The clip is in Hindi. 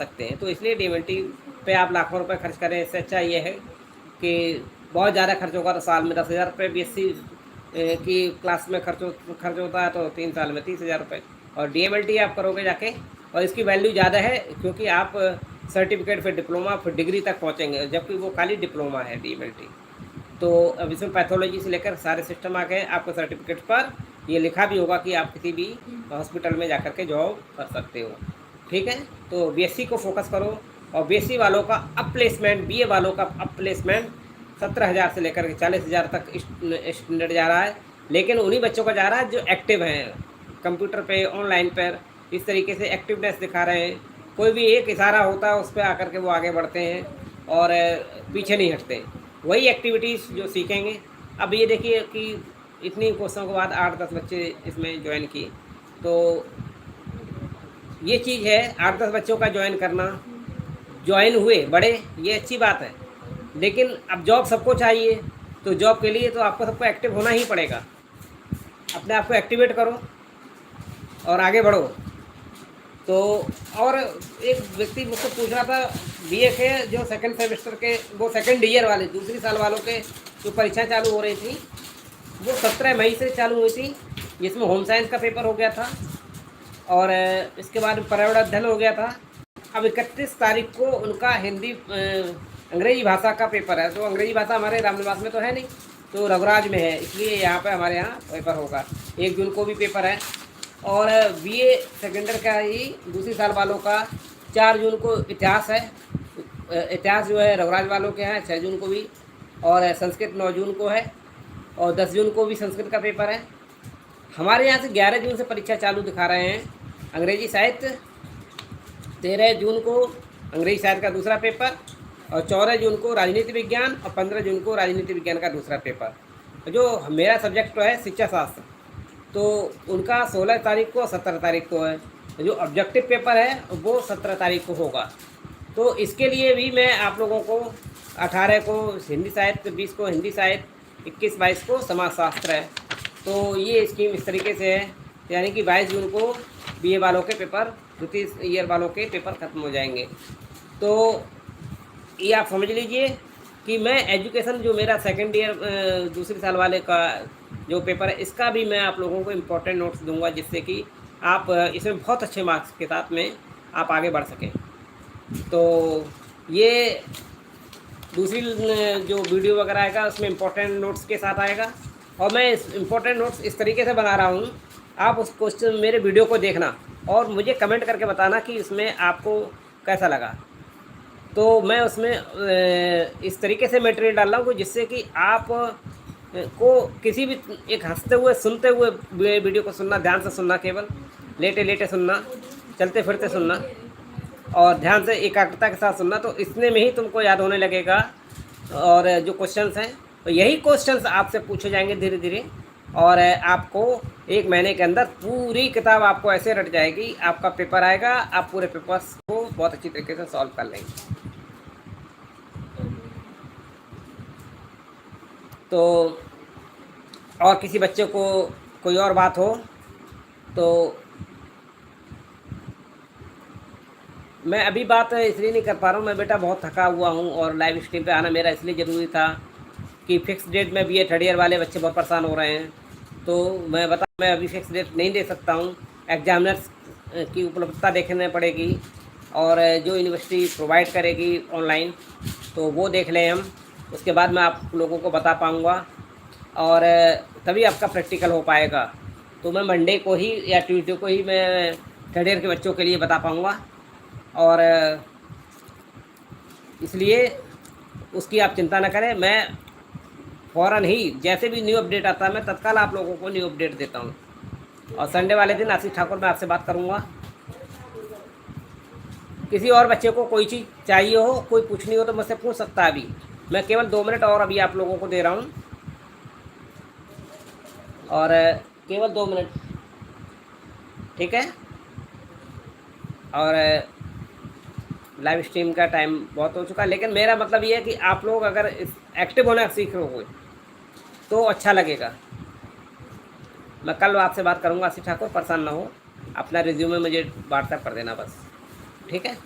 सकते हैं। तो इसलिए डीएमएलटी पे आप लाखों रुपए खर्च करें, इससे अच्छा ये है कि बहुत ज़्यादा खर्च होगा तो साल में 10,000 रुपये बीएससी की क्लास में खर्च होता है, तो 3 साल में 30,000 रुपये। और डीएमएलटी आप करोगे जाके, और इसकी वैल्यू ज़्यादा है क्योंकि आप सर्टिफिकेट, फिर डिप्लोमा, फिर डिग्री तक पहुँचेंगे, जबकि वो खाली डिप्लोमा है डीएमएलटी। तो अब इसमें पैथोलॉजी से लेकर सारे सिस्टम आ गए। आपको सर्टिफिकेट पर ये लिखा भी होगा कि आप किसी भी हॉस्पिटल में जाकर के जॉब कर सकते हो। ठीक है, तो बीएससी को फोकस करो। और बीएससी वालों का अप प्लेसमेंट, बीए वालों का अप प्लेसमेंट 17,000 से लेकर के 40,000 तक स्टैंडर्ड जा रहा है। लेकिन उन्हीं बच्चों का जा रहा है जो एक्टिव हैं कंप्यूटर पे, ऑनलाइन पर, इस तरीके से एक्टिवनेस दिखा रहे हैं। कोई भी एक इशारा होता है उस पर आकर के वो आगे बढ़ते हैं और पीछे नहीं हटते। वही एक्टिविटीज़ जो सीखेंगे। अब ये देखिए कि इतनी कोर्सों के बाद 8-10 बच्चे इसमें ज्वाइन किए, तो ये चीज़ है 8-10 बच्चों का ज्वाइन करना, ज्वाइन हुए बड़े, ये अच्छी बात है। लेकिन अब जॉब सबको चाहिए, तो जॉब के लिए तो आपको सबको एक्टिव होना ही पड़ेगा। अपने आप को एक्टिवेट करो और आगे बढ़ो। तो और एक व्यक्ति मुझसे पूछ रहा था बीए के जो सेकंड सेमेस्टर के, वो सेकंड ईयर वाले, दूसरी साल वालों के जो परीक्षा चालू हो रही थी, वो 17 मई से चालू हुई थी, जिसमें होम साइंस का पेपर हो गया था और इसके बाद पर्यावरण अध्ययन हो गया था। अब 31 तारीख को उनका हिंदी अंग्रेजी भाषा का पेपर है। तो अंग्रेजी भाषा हमारे रामनिवास में तो है नहीं, तो रघुराज में है, इसलिए यहाँ पे हमारे यहाँ पेपर होगा। 1 जून को भी पेपर है। और बीए सेकेंडर का ही दूसरी साल वालों का 4 जून को इतिहास है। इतिहास जो है रघुराज वालों के यहाँ 6 जून को भी, और संस्कृत 9 जून को है, और 10 जून को भी संस्कृत का पेपर है। हमारे यहाँ से 11 जून से परीक्षा चालू दिखा रहे हैं। अंग्रेजी साहित्य 13 जून को अंग्रेजी साहित्य का दूसरा पेपर, और 14 जून को राजनीति विज्ञान, और 15 जून को राजनीति विज्ञान का दूसरा पेपर। जो मेरा सब्जेक्ट है शिक्षा शास्त्र, तो उनका 16 तारीख को, 17 तारीख को है। जो ऑब्जेक्टिव पेपर है वो 17 तारीख को होगा। तो इसके लिए भी मैं आप लोगों को 18 को हिंदी साहित्य, 20 को हिंदी साहित्य, 21-22 को समाजशास्त्र है। तो ये स्कीम इस तरीके से है, यानी कि 22 जून को बीए वालों के पेपर, द्वितीय ईयर वालों के पेपर ख़त्म हो जाएंगे। तो ये आप समझ लीजिए कि मैं एजुकेशन जो मेरा सेकंड ईयर दूसरी साल वाले का जो पेपर है, इसका भी मैं आप लोगों को इम्पोर्टेंट नोट्स दूंगा, जिससे कि आप इसमें बहुत अच्छे मार्क्स के साथ में आप आगे बढ़ सकें। तो ये दूसरी जो वीडियो वगैरह आएगा उसमें इम्पोर्टेंट नोट्स के साथ आएगा, और मैं इस इम्पोर्टेंट नोट्स इस तरीके से बना रहा हूँ। आप उस क्वेश्चन मेरे वीडियो को देखना और मुझे कमेंट करके बताना कि इसमें आपको कैसा लगा। तो मैं उसमें इस तरीके से मटेरियल डाल रहा हूँ जिससे कि आप को किसी भी एक हंसते हुए सुनते हुए वीडियो को सुनना, ध्यान से सुनना, केवल लेटे लेटे सुनना, चलते फिरते सुनना, और ध्यान से एकाग्रता के साथ सुनना। तो इतने में ही तुमको याद होने लगेगा। और जो क्वेश्चंस हैं, तो यही क्वेश्चंस आपसे पूछे जाएंगे धीरे धीरे, और आपको 1 महीने के अंदर पूरी किताब आपको ऐसे रट जाएगी। आपका पेपर आएगा, आप पूरे पेपर्स को बहुत अच्छी तरीके से सॉल्व कर लेंगे। तो और किसी बच्चे को कोई और बात हो तो मैं अभी बात इसलिए नहीं कर पा रहा हूँ, मैं बेटा बहुत थका हुआ हूँ, और लाइव स्ट्रीम पे आना मेरा इसलिए ज़रूरी था कि फिक्स डेट में बीए थर्ड ईयर वाले बच्चे बहुत परेशान हो रहे हैं। तो मैं अभी फिक्स डेट नहीं दे सकता हूँ। एग्जामिनर्स की उपलब्धता देखने पड़ेगी, और जो यूनिवर्सिटी प्रोवाइड करेगी ऑनलाइन, तो वो देख लें हम। उसके बाद मैं आप लोगों को बता पाऊँगा, और तभी आपका प्रैक्टिकल हो पाएगा। तो मैं मंडे को ही या ट्यूसडे को ही मैं थर्ड ईयर के बच्चों के लिए बता पाऊँगा, और इसलिए उसकी आप चिंता न करें। मैं फ़ौरन ही जैसे भी न्यू अपडेट आता है, मैं तत्काल आप लोगों को न्यू अपडेट देता हूँ। और संडे वाले दिन आशीष ठाकुर मैं आपसे बात करूँगा। किसी और बच्चे को कोई चीज़ चाहिए हो, कोई पूछनी हो, तो मुझसे पूछ सकता है। अभी मैं केवल 2 मिनट और अभी आप लोगों को दे रहा हूँ, और केवल 2 मिनट, ठीक है। और लाइव स्ट्रीम का टाइम बहुत हो चुका है, लेकिन मेरा मतलब ये है कि आप लोग अगर एक्टिव होना सीख रहे हो तो अच्छा लगेगा। मैं कल आपसे बात करूँगा आशीष ठाकुर, परेशान ना हो। अपना रिज्यूमे मुझे व्हाट्सएप कर देना बस, ठीक है।